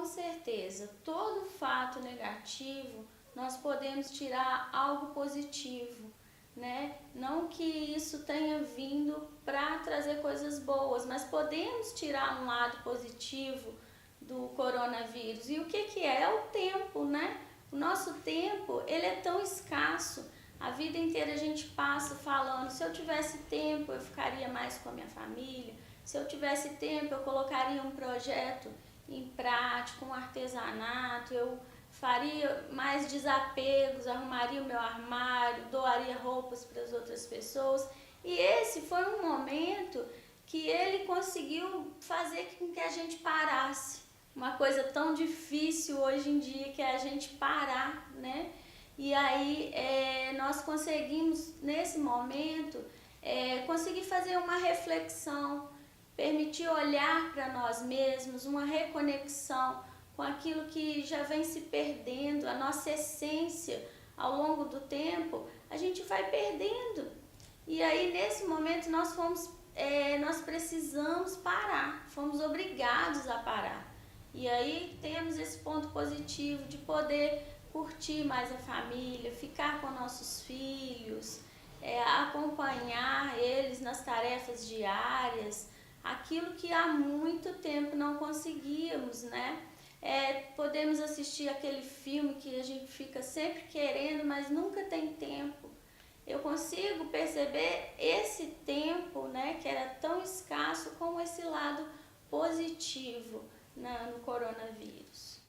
Com certeza, todo fato negativo nós podemos tirar algo positivo, né? Não que isso tenha vindo para trazer coisas boas, mas podemos tirar um lado positivo do coronavírus. E o que é? É o tempo, né? O nosso tempo, ele é tão escasso. A vida inteira a gente passa falando, se eu tivesse tempo eu ficaria mais com a minha família, se eu tivesse tempo eu colocaria um projeto em prática, um artesanato, eu faria mais desapegos, arrumaria o meu armário, doaria roupas para as outras pessoas. E esse foi um momento que ele conseguiu fazer com que a gente parasse. Uma coisa tão difícil hoje em dia que é a gente parar, né? E aí nós conseguimos, nesse momento, conseguir fazer uma reflexão, permitir olhar para nós mesmos, uma reconexão com aquilo que já vem se perdendo, a nossa essência ao longo do tempo, a gente vai perdendo. E aí nesse momento nós precisamos parar, fomos obrigados a parar. E aí temos esse ponto positivo de poder curtir mais a família, ficar com nossos filhos, acompanhar eles nas tarefas diárias, aquilo que há muito tempo não conseguíamos, né? Podemos assistir aquele filme que a gente fica sempre querendo, mas nunca tem tempo. Eu consigo perceber esse tempo, né, que era tão escasso, como esse lado positivo no coronavírus.